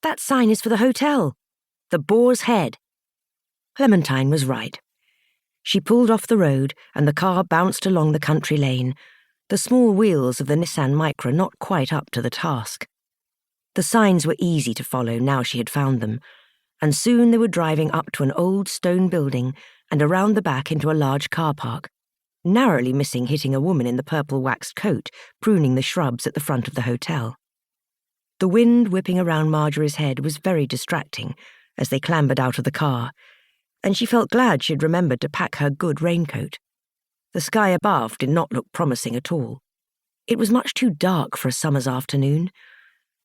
That sign is for the hotel. The Boar's Head. Clementine was right. She pulled off the road and the car bounced along the country lane, the small wheels of the Nissan Micra not quite up to the task. The signs were easy to follow now she had found them, and soon they were driving up to an old stone building and around the back into a large car park, narrowly missing hitting a woman in the purple waxed coat pruning the shrubs at the front of the hotel. The wind whipping around Margery's head was very distracting as they clambered out of the car, and she felt glad she had remembered to pack her good raincoat. The sky above did not look promising at all. It was much too dark for a summer's afternoon.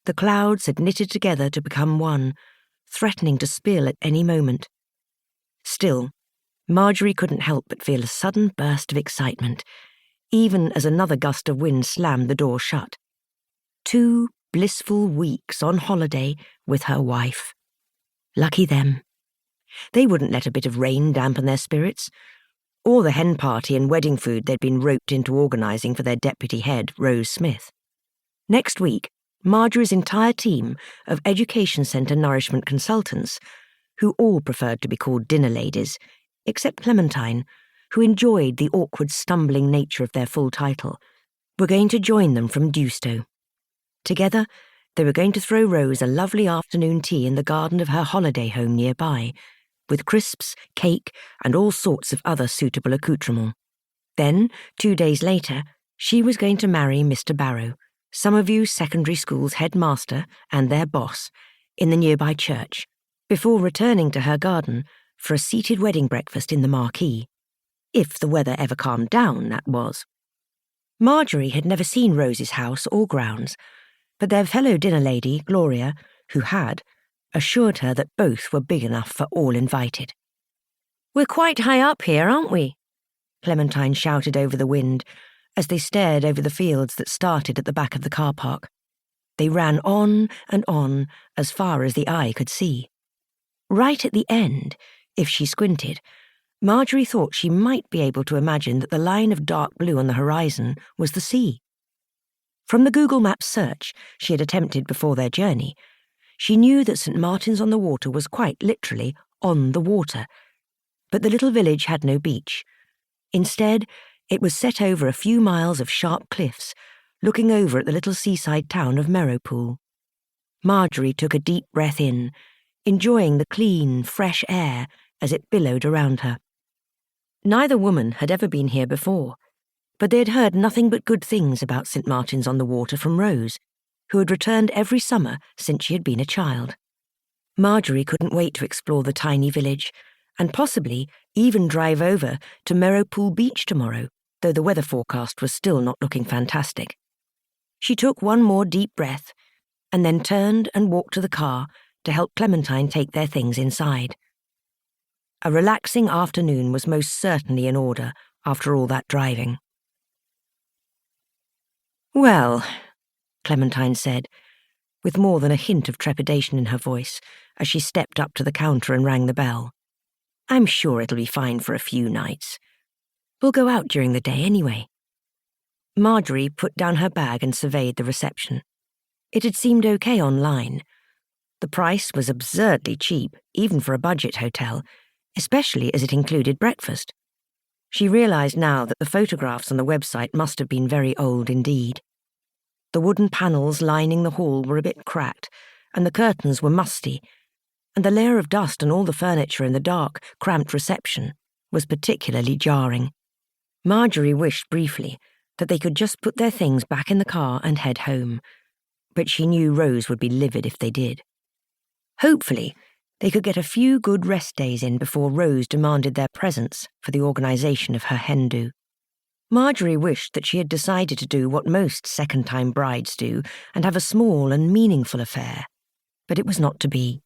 The clouds had knitted together to become one, threatening to spill at any moment. Still, Margery couldn't help but feel a sudden burst of excitement, even as another gust of wind slammed the door shut. 2 blissful weeks on holiday with her wife. Lucky them. They wouldn't let a bit of rain dampen their spirits, or the hen party and wedding food they'd been roped into organising for their deputy head, Rose Smith. Next week, Margery's entire team of Education Centre nourishment consultants, who all preferred to be called dinner ladies, except Clementine, who enjoyed the awkward stumbling nature of their full title, were going to join them from Dewstowe. Together, they were going to throw Rose a lovely afternoon tea in the garden of her holiday home nearby, with crisps, cake, and all sorts of other suitable accoutrements. Then, 2 days later, she was going to marry Mr. Barrow, Somerview Secondary School's headmaster and their boss, in the nearby church, before returning to her garden for a seated wedding breakfast in the marquee. If the weather ever calmed down, that was. Margery had never seen Rose's house or grounds, but their fellow dinner lady, Gloria, who had, assured her that both were big enough for all invited. "We're quite high up here, aren't we?" Clementine shouted over the wind as they stared over the fields that started at the back of the car park. They ran on and on as far as the eye could see. Right at the end, if she squinted, Margery thought she might be able to imagine that the line of dark blue on the horizon was the sea. From the Google Maps search she had attempted before their journey, she knew that St. Martin's-on-the-Water was quite literally on the water, but the little village had no beach. Instead, it was set over a few miles of sharp cliffs, looking over at the little seaside town of Merrowpool. Margery took a deep breath in, enjoying the clean, fresh air as it billowed around her. Neither woman had ever been here before, but they had heard nothing but good things about St. Martin's-on-the-Water from Rose, who had returned every summer since she had been a child. Margery couldn't wait to explore the tiny village, and possibly even drive over to Merrowpool Beach tomorrow, though the weather forecast was still not looking fantastic. She took one more deep breath, and then turned and walked to the car to help Clementine take their things inside. A relaxing afternoon was most certainly in order after all that driving. "Well," Clementine said, with more than a hint of trepidation in her voice as she stepped up to the counter and rang the bell, "I'm sure it'll be fine for a few nights. We'll go out during the day anyway." Margery put down her bag and surveyed the reception. It had seemed okay online. The price was absurdly cheap, even for a budget hotel, especially as it included breakfast. She realized now that the photographs on the website must have been very old indeed. The wooden panels lining the hall were a bit cracked, and the curtains were musty, and the layer of dust on all the furniture in the dark, cramped reception was particularly jarring. Margery wished briefly that they could just put their things back in the car and head home, but she knew Rose would be livid if they did. Hopefully, they could get a few good rest days in before Rose demanded their presence for the organisation of her hen do. Margery wished that she had decided to do what most second-time brides do and have a small and meaningful affair, but it was not to be.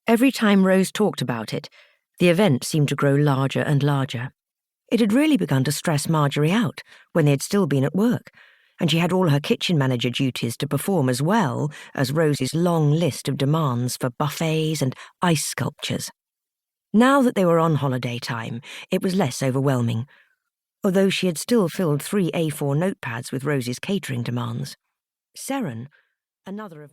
Every time Rose talked about it, the event seemed to grow larger and larger. It had really begun to stress Margery out when they had still been at work, and she had all her kitchen manager duties to perform as well as Rose's long list of demands for buffets and ice sculptures. Now that they were on holiday time, it was less overwhelming, although she had still filled 3 A4 notepads with Rose's catering demands. Seren, another of